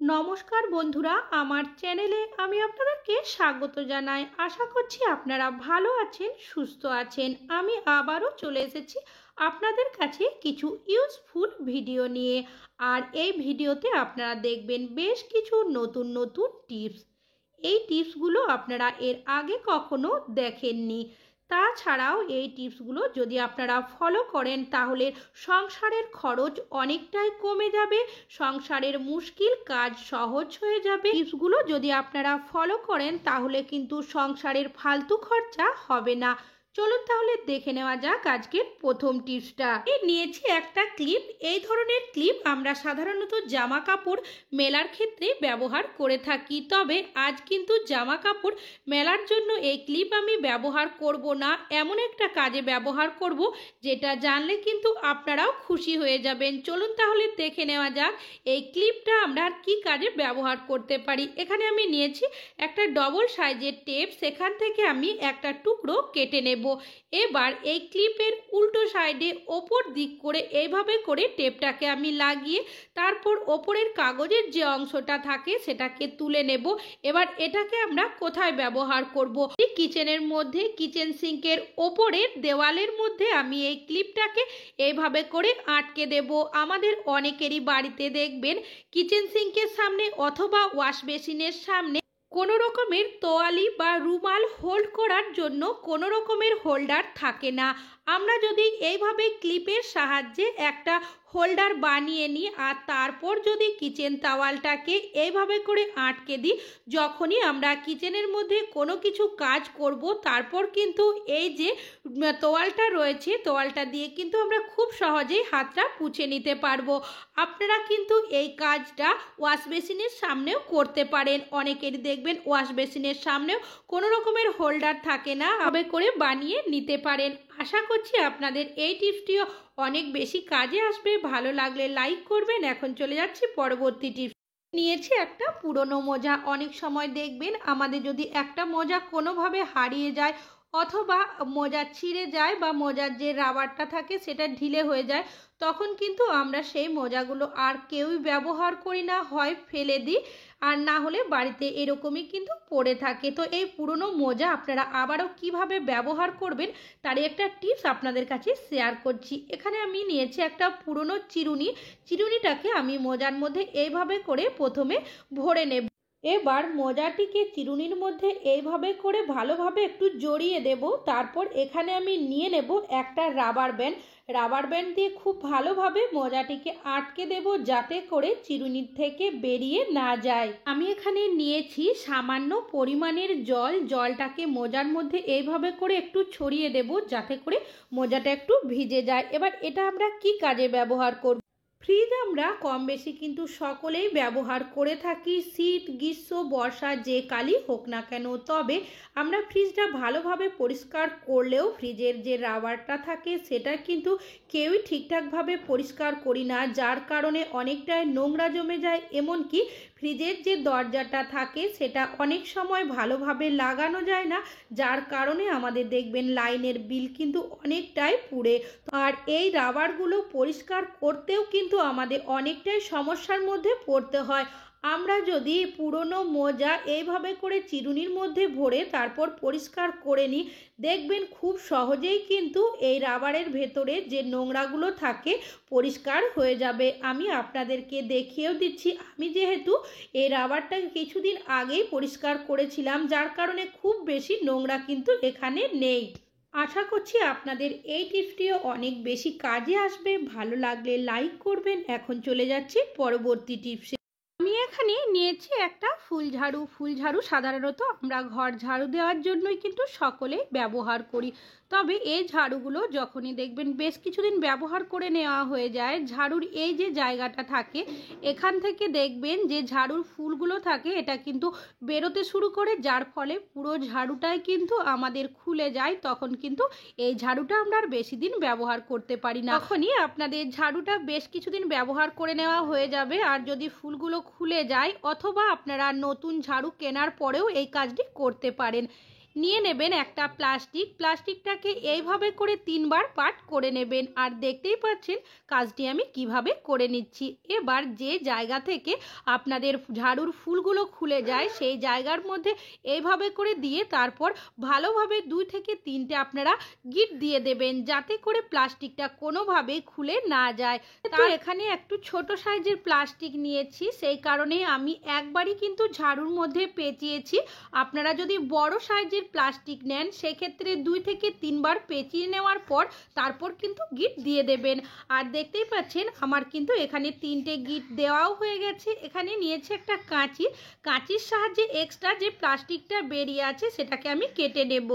নমস্কার বন্ধুরা, আমার চ্যানেলে আমি আপনাদেরকে স্বাগত জানাই। আশা করছি আপনারা ভালো আছেন, সুস্থ আছেন। আমি আবারও চলে এসেছি আপনাদের কাছে কিছু ইউজফুল ভিডিও নিয়ে। আর এই ভিডিওতে আপনারা দেখবেন বেশ কিছু নতুন নতুন টিপস। এই টিপসগুলো আপনারা এর আগে কখনো দেখেননি। তাছাড়াও এই টিপসগুলো যদি আপনারা ফলো করেন তাহলে সংসারের খরচ অনেকটাই কমে যাবে, সংসারের মুশকিল কাজ সহজ হয়ে যাবে। টিপসগুলো যদি আপনারা ফলো করেন তাহলে কিন্তু সংসারের ফালতু খরচা হবে না। চলুন তাহলে দেখে নেওয়া যাক আজকের প্রথম টিপসটা। নিয়েছি একটা ক্লিপ। এই ধরনের ক্লিপ আমরা সাধারণত জামা কাপড় মেলার ক্ষেত্রে ব্যবহার করে থাকি, তবে আজ কিন্তু জামা কাপড় মেলার জন্য এই ক্লিপ আমি ব্যবহার করব না, এমন একটা কাজে ব্যবহার করব যেটা জানলে কিন্তু আপনারাও খুশি হয়ে যাবেন। চলুন তাহলে দেখে নেওয়া যাক এই ক্লিপটা আমরা কি কাজে ব্যবহার করতে পারি। এখানে আমি নিয়েছি একটা ডবল সাইজের টেপ, সেখান থেকে আমি একটা টুকরো কেটে নেব। এবার এই ক্লিপের উল্টো সাইডে ওপর দিক করে এইভাবে করে টেপটাকে আমি লাগিয়ে তারপর ওপরের কাগজের যে অংশটা থাকে সেটাকে তুলে নেব। এবার এটাকে আমরা কোথায় ব্যবহার করব? কিচেনের মধ্যে, কিচেন সিঙ্কের ওপরের দেওয়ালের মধ্যে আমি এই ক্লিপটাকে এইভাবে করে আটকে দেব। আমাদের অনেকেরই বাড়িতে দেখবেন কিচেন সিঙ্কের সামনে অথবা ওয়াশ বেসিনের সামনে কোনো রকমের তোয়ালি বা রুমাল হোল্ড করার জন্য কোনো রকমের হোল্ডার থাকে না। আমরা যদি এইভাবে ক্লিপের সাহায্যে একটা হোল্ডার বানিয়ে নিই আর তারপর যদি কিচেন তাওয়ালটাকে এইভাবে করে আটকে দিই, যখনই আমরা কিচেনের মধ্যে কোনো কিছু কাজ করব তারপর কিন্তু এই যে তোয়ালটা রয়েছে তোয়ালটা দিয়ে কিন্তু আমরা খুব সহজেই হাতটা পুছে নিতে পারবো। আপনারা কিন্তু এই কাজটা ওয়াশ বেসিনের সামনেও করতে পারেন। অনেকেরই দেখবেন ওয়াশ বেসিনের সামনেও কোনো রকমের হোল্ডার থাকে না, এভাবে করে বানিয়ে নিতে পারেন। আশা করছি আপনাদের এই টিপসটিও অনেক বেশি কাজে আসবে। ভালো লাগলে লাইক করবেন। এখন চলে যাচ্ছি পরবর্তী টিপস। নিয়েছি একটা পুরনো মোজা। অনেক সময় দেখবেন আমাদের যদি একটা মোজা কোনোভাবে হারিয়ে যায় অথবা মোজা ছিঁড়ে যায় বা মোজার যে রাবারটা থাকে সেটা ঢিলে হয়ে যায়, তখন কিন্তু আমরা সেই মোজাগুলো আর কেউই ব্যবহার করি না, হয় ফেলে দিই আর না হলে বাড়িতে এরকমই কিন্তু পড়ে থাকে। তো এই পুরনো মোজা আপনারা আবারও কিভাবে ব্যবহার করবেন তার একটা টিপস আপনাদের কাছে শেয়ার করছি। এখানে আমি নিয়েছি একটা পুরনো চিরুনিটাকে আমি মোজার মধ্যে এইভাবে করে প্রথমে ভরে নেব। এবার মোজাটিকে চিরুনির মধ্যে এইভাবে করে ভালোভাবে একটু জড়িয়ে দেব। তারপর এখানে আমি নিয়ে নেব একটা রাবার ব্যান্ড দিয়ে খুব ভালোভাবে মোজাটিকে আটকে দেব যাতে করে চিরুনির থেকে বেরিয়ে না যায়। আমি এখানে নিয়েছি সামান্য পরিমাণের জলটাকে মোজার মধ্যে এইভাবে করে একটু ছড়িয়ে দেব যাতে করে মোজাটা একটু ভিজে যায়। এবার এটা আমরা কি কাজে ব্যবহার করব? ফ্রিজ আমরা কম বেশি কিন্তু সকলেই ব্যবহার করে থাকি, শীত গ্রীষ্ম বর্ষা যে কালই হোক না কেন। তবে আমরা ফ্রিজটা ভালোভাবে পরিষ্কার করলেও ফ্রিজের যে রাবারটা থাকে সেটা কিন্তু কেউই ঠিকঠাকভাবে পরিষ্কার করি না, যার কারণে অনেকটাই নোংরা জমে যায়। এমনকি ফ্রিজের যে দরজাটা থাকে সেটা অনেক সময় ভালোভাবে লাগানো যায় না, যার কারণে আমাদের দেখবেন লাইনের বিল কিন্তু অনেকটাই পুড়ে। আর এই রাবারগুলো পরিষ্কার করতেও কিন্তু আমাদের অনেকটাই সমস্যার মধ্যে পড়তে হয়। আমরা যদি পুরনো মোজা এইভাবে করে চিরুনির মধ্যে ভরে তারপর পরিষ্কার করে নিই, দেখবেন খুব সহজেই কিন্তু এই রাবারের ভেতরে যে নোংরাগুলো থাকে পরিষ্কার হয়ে যাবে। আমি আপনাদেরকে দেখিয়েও দিচ্ছি। আমি যেহেতু এই রাবারটাকে কিছুদিন আগেই পরিষ্কার করেছিলাম, যার কারণে খুব বেশি নোংরা কিন্তু এখানে নেই। আশা করছি আপনাদের এই টিপসটিও অনেক বেশি কাজে আসবে। ভালো লাগলে লাইক করবেন। এখন চলে যাচ্ছি পরবর্তী টিপসে। আমি এখানে নিয়েছি একটা ফুল ঝাড়ু সাধারণত আমরা ঘর ঝাড়ু দেওয়ার জন্যই কিন্তু সকলেই ব্যবহার করি। তবে এই ঝাড়ুগুলো যখনই দেখবেন বেশ কিছুদিন ব্যবহার করে নেওয়া হয়ে যায়, ঝাড়ুর এই যে জায়গাটা থাকে এখান থেকে দেখবেন যে ঝাড়ুর ফুলগুলো থাকে এটা কিন্তু বেরোতে শুরু করে, যার ফলে পুরো ঝাড়ুটাই কিন্তু আমাদের খুলে যায়। তখন কিন্তু এই ঝাড়ুটা আমরা আর বেশি দিন ব্যবহার করতে পারি না। তখনই আপনাদের ঝাড়ুটা বেশ কিছুদিন ব্যবহার করে নেওয়া হয়ে যাবে। আর যদি ফুলগুলো খুলে যায় অথবা আপনারা নতুন ঝাড়ু কেনার পরেও এই কাজটি করতে পারেন। নিয়ে নেবেন একটা প্লাস্টিকটাকে এইভাবে করে 3বার পার্ট করে নেবেন। আর দেখতেই পাচ্ছেন কাজটি আমি কিভাবে করে নিচ্ছি। এবার যে জায়গা থেকে আপনাদের ঝাড়ুর ফুলগুলো খুলে যায় সেই জায়গার মধ্যে এইভাবে করে দিয়ে তারপর ভালোভাবে 2 থেকে 3টে আপনারা গিট দিয়ে দেবেন, যাতে করে প্লাস্টিকটা কোনোভাবেই খুলে না যায়। তো এখানে একটু ছোট সাইজের প্লাস্টিক নিয়েছি, সেই কারণে আমি একবারই কিন্তু ঝাড়ুর মধ্যে পেঁচিয়েছি। আপনারা যদি বড় সাইজের প্লাস্টিক নেন সেক্ষেত্রে 2 থেকে 3বার পেঁচিয়ে নেওয়ার পর তারপর কিন্তু গিট দিয়ে দেবেন। আর দেখতেই পাচ্ছেন আমার কিন্তু এখানে 3টে গিট দেওয়াও হয়ে গেছে। এখানে নিয়েছি একটা কাঁচির সাহায্যে এক্সট্রা যে প্লাস্টিকটা বেরিয়ে আছে সেটাকে আমি কেটে নেব।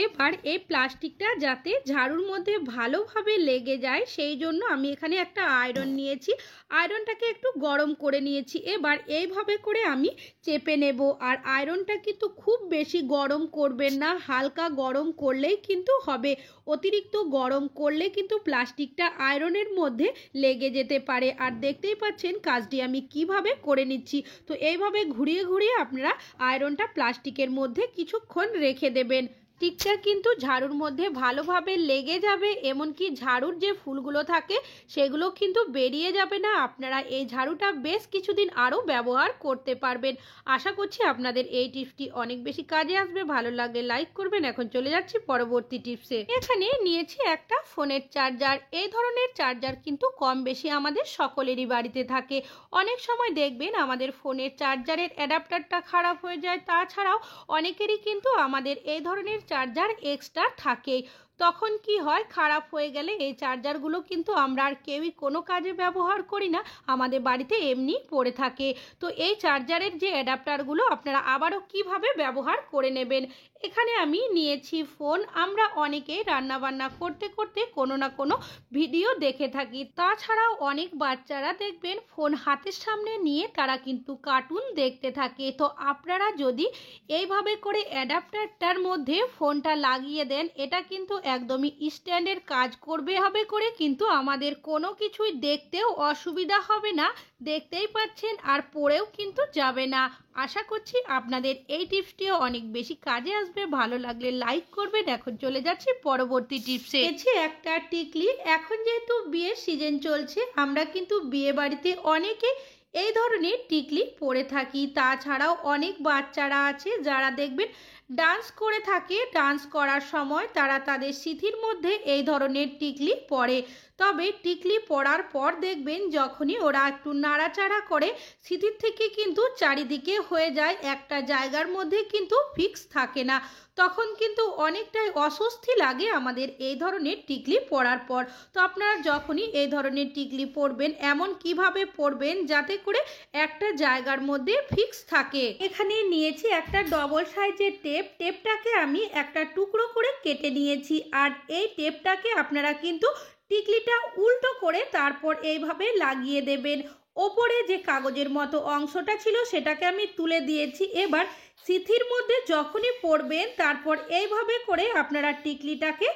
এবার এই প্লাস্টিকটা যাতে ঝাড়ুর মধ্যে ভালোভাবে লেগে যায় সেই জন্য আমি এখানে একটা আয়রন নিয়েছি। আয়রনটাকে একটু গরম করে নিয়েছি। এবার এইভাবে করে আমি চেপে নেব। আর আয়রনটা কিন্তু খুব বেশি গরম করবেন না, হালকা গরম করলেই কিন্তু হবে। অতিরিক্ত গরম করলে কিন্তু প্লাস্টিকটা আয়রনের মধ্যে লেগে যেতে পারে। আর দেখতেই পাচ্ছেন কাজটি আমি কিভাবে করে নিচ্ছি। তো এইভাবে ঘুরিয়ে ঘুরিয়ে আপনারা আয়রনটা প্লাস্টিকের মধ্যে কিছুক্ষণ রেখে দেবেন। স্টিকটা কিন্তু ঝাড়ুর মধ্যে ভালোভাবে লেগে যাবে, এমনকি ঝাড়ুর যে ফুলগুলো থাকে সেগুলো কিন্তু বেরিয়ে যাবে না। আপনারা এই ঝাড়ুটা বেশ কিছুদিন আরও ব্যবহার করতে পারবেন। আশা করছি আপনাদের এই টিপসটি অনেক বেশি কাজে আসবে। ভালো লাগলে লাইক করবেন। এখন চলে যাচ্ছি পরবর্তী টিপসে। এখানে নিয়েছি একটা ফোনের চার্জার। এই ধরনের চার্জার কিন্তু কম বেশি আমাদের সকলেরই বাড়িতে থাকে। অনেক সময় দেখবেন আমাদের ফোনের চার্জারের অ্যাডাপ্টারটা খারাপ হয়ে যায়। তাছাড়াও অনেকেরই কিন্তু আমাদের এই ধরনের চার্জার এক্সট্রা থাকে। তখন কি হয়, খারাপ হয়ে গেলে এই চার্জারগুলো কিন্তু আমরা আর কেউই কোনো কাজে ব্যবহার করি না, আমাদের বাড়িতে এমনি পড়ে থাকে। তো এই চার্জারের যে অ্যাডাপ্টারগুলো আপনারা আবারও কিভাবে ব্যবহার করে নেবেন। এখানে আমি নিয়েছি ফোন। আমরা অনেকেই রান্নাবান্না করতে করতে কোনো না কোনো ভিডিও দেখে থাকি। তাছাড়াও অনেক বাচ্চারা দেখবেন ফোন হাতের সামনে নিয়ে তারা কিন্তু কার্টুন দেখতে থাকে। তো আপনারা যদি এইভাবে করে অ্যাডাপ্টারটার মধ্যে ফোনটা লাগিয়ে দেন, এটা কিন্তু একদমই স্ট্যান্ডের কাজ করবে। হবে করে কিন্তু আমাদের কোনো কিছুই দেখতেও অসুবিধা হবে না, দেখতেই পাচ্ছেন, আর পড়েও কিন্তু যাবে না। আশা করছি আপনাদের এই টিপসটিও অনেক বেশি কাজে আসবে। ভালো লাগলে লাইক করবেন। এখন চলে যাচ্ছি পরবর্তী টিপসে। একটা টিকলি। এখন যেহেতু বিয়ের সিজন চলছে, আমরা কিন্তু বিয়ে বাড়িতে অনেকে এই ধরনের টিকলি পরে থাকি। তাছাড়াও অনেক বাচ্চারা আছে যারা দেখবেন ডান্স করে থাকে। ডান্স করার সময় তারা তাদের সিঁথির মধ্যে এই ধরনের টিকলি পরে। তবে টিকলি পরার পর দেখবেন যখনই ওরা একটু নাড়াচাড়া করে সিঁথির থেকে কিন্তু চারিদিকে হয়ে যায়, একটা জায়গার মধ্যে কিন্তু ফিক্স থাকে না। তখন কিন্তু অনেকটাই অস্বস্তি লাগে আমাদের এই ধরনের টিকলি পরার পর। তো আপনারা যখনই এই ধরনের টিকলি পরবেন এমন কিভাবে পরবেন যাতে করে একটা জায়গার মধ্যে ফিক্স থাকে। এখানে নিয়েছি একটা ডবল সাইজের টেপটাকে আমি একটা টুকরো করে কেটে নিয়েছি। আর এই টেপটাকে আপনারা কিন্তু টিকলিটা উল্টো করে তারপর এইভাবে লাগিয়ে দেবেন। ওপরে যে কাগজের মতো অংশটা ছিল সেটাকে আমি তুলে দিয়েছি। এবার সিঁথির মধ্যে যখনই পরবেন তারপর এইভাবে করে আপনারা টিকলিটাকে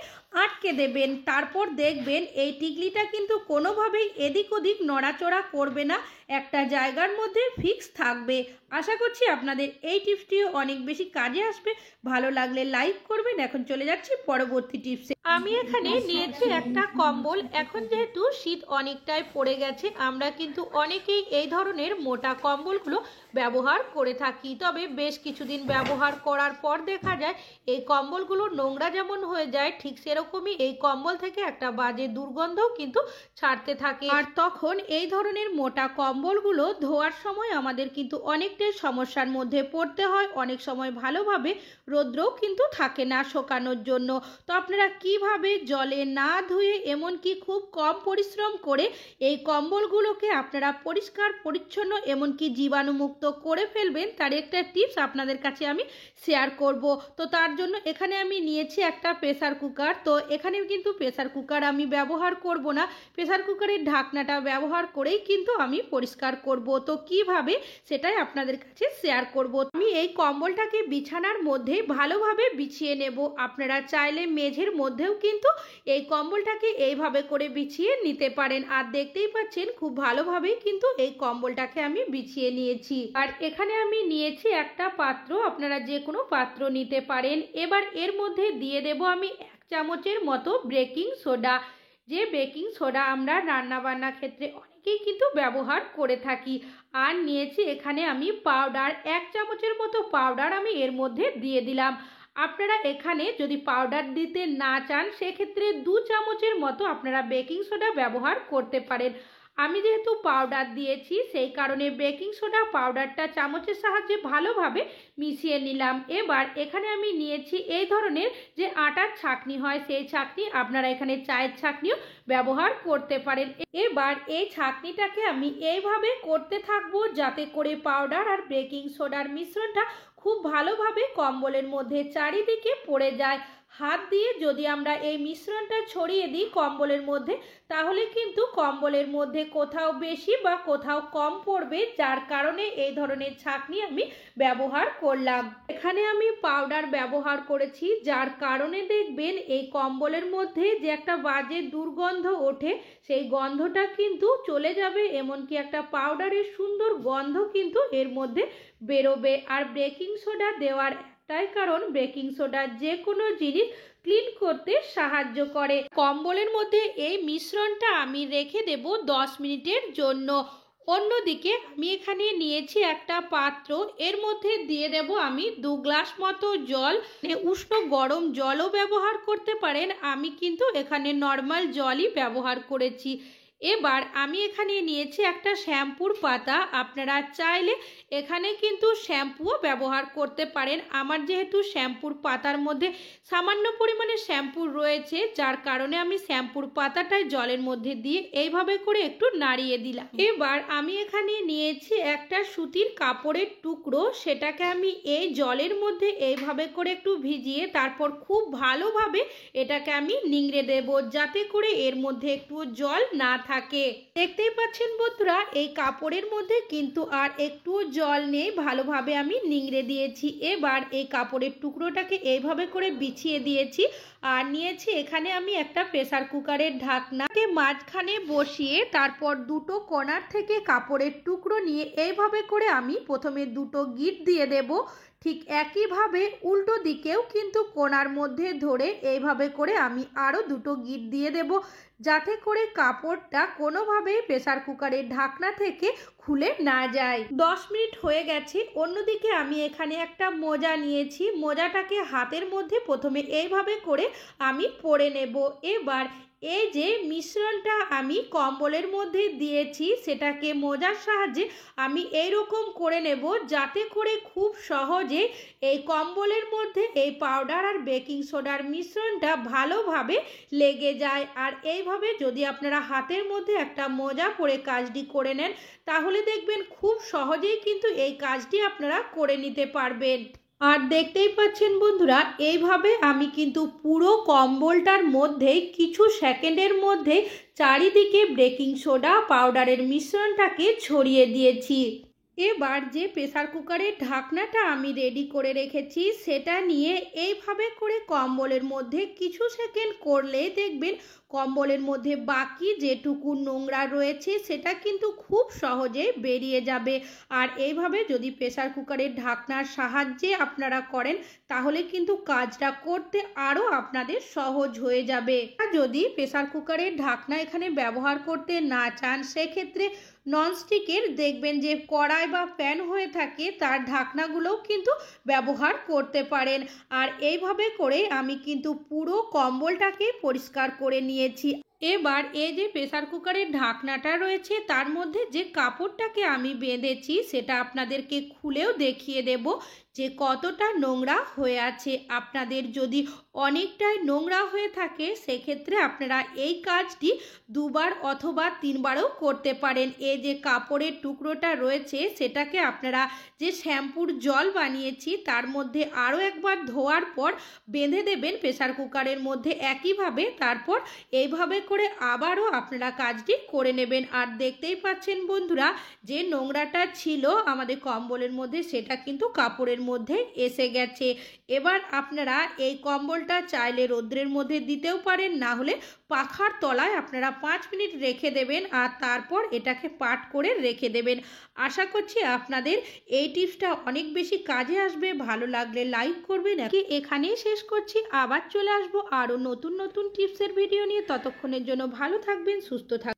আটকে দেবেন। তারপর দেখবেন এই টিকলিটা কিন্তু কোনোভাবেই এদিক ওদিক নড়াচড়া করবে না, একটা জায়গার মধ্যে ফিক্স থাকবে। আশা করছি আপনাদের এই টিপসটিও অনেক বেশি কাজে আসবে। ভালো লাগলে লাইক করবেন। এখন চলে যাচ্ছি পরবর্তী টিপসে। আমি এখানে নিয়েছি একটা কম্বল। এখন যেহেতু শীত অনেকটাই পড়ে গেছে, আমরা কিন্তু অনেকেই এই ধরনের মোটা কম্বলগুলো ব্যবহার করে থাকি। তবে বেশ কিছুদিন ব্যবহার করার পর দেখা যায় এই কম্বলগুলো নোংরা যেমন হয়ে যায়, ঠিক সেরকমই এই কম্বল থেকে একটা বাজে দুর্গন্ধও কিন্তু ছাড়তে থাকে। আর তখন এই ধরনের মোটা কম্বলগুলো ধোয়ার সময় আমাদের কিন্তু অনেকটাই সমস্যার মধ্যে পড়তে হয়। অনেক সময় ভালোভাবে রৌদ্রও কিন্তু থাকে না শোকানোর জন্য। তো আপনারা কিভাবে জলে না ধুয়ে এমনকি খুব কম পরিশ্রম করে এই কম্বলগুলোকে আপনারা পরিষ্কার পরিচ্ছন্ন এমনকি জীবাণুমুক্ত করে ফেলবেন তার একটা টিপস আপনাদের কাছে আমি শেয়ার করব। তো তার জন্য এখানে আমি নিয়েছি একটা প্রেসার কুকার। তো এখানে কিন্তু প্রেসার কুকার আমি ব্যবহার করব না, প্রেসার কুকারের ঢাকনাটা ব্যবহার করেই কিন্তু আমি পরিষ্কার করব। তো কিভাবে সেটাই আপনাদের কাছে শেয়ার করব। আমি এই কম্বলটাকে বিছানার মধ্যে ভালোভাবে বিছিয়ে নেব। আপনারা চাইলে মেঝের মধ্যেও কিন্তু এই কম্বলটাকে এইভাবে করে বিছিয়ে নিতে পারেন। আর দেখতেই পাচ্ছেন খুব ভালোভাবেই কিন্তু এই কম্বলটাকে আমি বিছিয়ে নিয়েছি। আর এখানে আমি নিয়েছি একটা পাত্র, আপনারা যে কোনো পাত্র নিতে পারেন। এবার এর মধ্যে দিয়ে দেব আমি 1 চামচের মতো বেকিং সোডা। যে বেকিং সোডা আমরা রান্নাবান্না ক্ষেত্রে অনেকেই কিন্তু ব্যবহার করে থাকি। আর নিয়েছি এখানে আমি পাউডার, 1 চামচের মতো পাউডার আমি এর মধ্যে দিয়ে দিলাম। আপনারা এখানে যদি পাউডার দিতে না চান সেক্ষেত্রে 2 চামচের মতো আপনারা বেকিং সোডা ব্যবহার করতে পারেন। আমি যেহেতু পাউডার দিয়েছি সেই কারণে বেকিং সোডা পাউডারটা চামচের সাহায্যে ভালোভাবে মিশিয়ে নিলাম। এবার এখানে আমি নিয়েছি এই ধরনের যে আটার ছাঁকনি হয়, সেই ছাঁকনি, আপনারা এখানে চায়ের ছাঁকনিও ব্যবহার করতে পারেন। এবার এই ছাঁকনিটাকে আমি এইভাবে করতে থাকবো যাতে করে পাউডার আর বেকিং সোডার মিশ্রণটা খুব ভালোভাবে কম্বলের মধ্যে চারিদিকে পড়ে যায়। হাত দিয়ে যদি আমরা এই মিশ্রণটা ছড়িয়ে দিই কম্বলের মধ্যে, তাহলে কিন্তু কম্বলের মধ্যে কোথাও বেশি বা কোথাও কম পড়বে, যার কারণে এই ধরনের ছাঁকনি আমি ব্যবহার করলাম। এখানে আমি পাউডার ব্যবহার করেছি, যার কারণে দেখবেন এই কম্বলের মধ্যে যে একটা বাজে দুর্গন্ধ ওঠে সেই গন্ধটা কিন্তু চলে যাবে, এমনকি একটা পাউডারের সুন্দর গন্ধ কিন্তু এর মধ্যে বেরোবে। আর বেকিং সোডা দেওয়ার একটাই কারণ, বেকিং সোডা যে কোনো জিনিস ক্লিন করতে সাহায্য করে। কম্বলের মধ্যে এই মিশ্রণটা আমি রেখে দেব 10 মিনিটের জন্য। অন্যদিকে আমি এখানে নিয়েছি একটা পাত্র, এর মধ্যে দিয়ে দেব আমি 2 গ্লাস মতো জল। উষ্ণ গরম জলও ব্যবহার করতে পারেন, আমি কিন্তু এখানে নর্মাল জলই ব্যবহার করেছি। এবার আমি এখানে নিয়েছি একটা শ্যাম্পুর পাতা, আপনারা চাইলে এখানে কিন্তু শ্যাম্পুও ব্যবহার করতে পারেন। আমার যেহেতু শ্যাম্পুর পাতার মধ্যে সামান্য পরিমাণে শ্যাম্পু রয়েছে, যার কারণে আমি শ্যাম্পুর পাতাটাই জলের মধ্যে দিয়ে এইভাবে করে একটু নাড়িয়ে দিলাম। এবার আমি এখানে নিয়েছি একটা সুতির কাপড়ের টুকরো, সেটাকে আমি এই জলের মধ্যে এইভাবে করে একটু ভিজিয়ে তারপর খুব ভালোভাবে এটাকে আমি নিংড়ে দেব, যাতে করে এর মধ্যে একটু জল না থাকে। দেখতেই পাচ্ছেন বন্ধুরা, এই কাপড়ের মধ্যে কিন্তু আর একটু জল নেই, ভালোভাবে আমি নিংড়ে দিয়েছি। এবার এই কাপড়ের টুকরোটাকে এইভাবে করে বিছিয়ে দিয়েছি। আর নিয়েছি এখানে আমি একটা প্রেসার কুকারের ঢাকনাকে মাঝখানে বসিয়ে তারপর দুটো কোণার থেকে কাপড়ের টুকরো নিয়ে এইভাবে করে আমি প্রথমে দুটো গিঁট দিয়ে দেব। ঠিক একইভাবে উল্টো দিকেও কিন্তু কোণার মধ্যে ধরে এইভাবে করে আমি আরও দুটো গিঁট দিয়ে দেব, যাতে করে কাপড়টা কোনোভাবেই প্রেসার কুকারের ঢাকনা থেকে খুলে না যায়। 10 মিনিট হয়ে গেছে। অন্যদিকে আমি এখানে একটা মোজা নিয়েছি, মোজাটাকে হাতের মধ্যে প্রথমে এইভাবে করে আমি পরে নেব। এবার এই যে মিশ্রণটা আমি কম্বলের মধ্যে দিয়েছি সেটাকে মোজার সাহায্যে আমি এইরকম করে নেব, যাতে করে খুব সহজে এই কম্বলের মধ্যে এই পাউডার আর বেকিং সোডার মিশ্রণটা ভালোভাবে লেগে যায়। আর এইভাবে যদি আপনারা হাতের মধ্যে একটা মোজা পরে কাজটি করে নেন, তাহলে দেখবেন খুব সহজেই কিন্তু এই কাজটি আপনারা করে নিতে পারবেন। আর দেখতেই পাচ্ছেন বন্ধুরা, এইভাবে আমি কিন্তু পুরো কম্বলটার মধ্যে কিছু সেকেন্ডের মধ্যে চারিদিকে বেকিং সোডা পাউডারের মিশ্রণটাকে ছড়িয়ে দিয়েছি। এবার যে প্রেসার কুকারের ঢাকনাটা আমি রেডি করে রেখেছি সেটা নিয়ে এইভাবে করে কম্বলের মধ্যে কিছু সেকেন্ড করলেই দেখবেন কম্বলের মধ্যে বাকি যেটুকু নোংরা রয়েছে সেটা কিন্তু খুব সহজে বেরিয়ে যাবে। আর এইভাবে যদি প্রেসার কুকারের ঢাকনার সাহায্যে আপনারা করেন, তাহলে কিন্তু কাজটা করতে আরও আপনাদের সহজ হয়ে যাবে। আর যদি প্রেসার কুকারের ঢাকনা এখানে ব্যবহার করতে না চান, সেক্ষেত্রে ননস্টিকের দেখবেন যে কড়াই বা প্যান হয়ে থাকে, তার ঢাকনাগুলোও কিন্তু ব্যবহার করতে পারেন। আর এইভাবে করে আমি কিন্তু পুরো কম্বলটাকে পরিষ্কার করে নিয়েছি। এবার এই যে প্রেসার কুকারের ঢাকনাটা রয়েছে তার মধ্যে যে কাপড়টাকে আমি বেঁধেছি সেটা আপনাদেরকে খুলেও দেখিয়ে দেব যে কতটা নোংরা হয়ে আছে। আপনাদের যদি অনেকটাই নোংরা হয়ে থাকে, সেক্ষেত্রে আপনারা এই কাজটি 2বার অথবা 3বারও করতে পারেন। এই যে কাপড়ের টুকরোটা রয়েছে সেটাকে আপনারা যে শ্যাম্পুর জল বানিয়েছি তার মধ্যে আরও একবার ধোয়ার পর বেঁধে দেবেন প্রেসার কুকারের মধ্যে একইভাবে। তারপর এইভাবে করে আবারও আপনারা কাজটি করে নেবেন। আর দেখতেই পাচ্ছেন বন্ধুরা, যে নোংরাটা ছিল আমাদের কম্বলের মধ্যে সেটা কিন্তু কাপড়ের মধ্যে এসে গেছে। এবার আপনারা এই কম্বলটা চাইলে রৌদ্রের মধ্যে দিতেও পারেন, না হলে পাখার তলায় আপনারা 5 মিনিট রেখে দেবেন আর তারপর এটাকে পাট করে রেখে দেবেন। আশা করছি আপনাদের এই টিপসটা অনেক বেশি কাজে আসবে। ভালো লাগলে লাইক করবেন। এখানেই শেষ করছি, আবার চলে আসবো আরও নতুন নতুন টিপসের ভিডিও নিয়ে। ততক্ষণের জন্য ভালো থাকবেন, সুস্থ থাকবেন।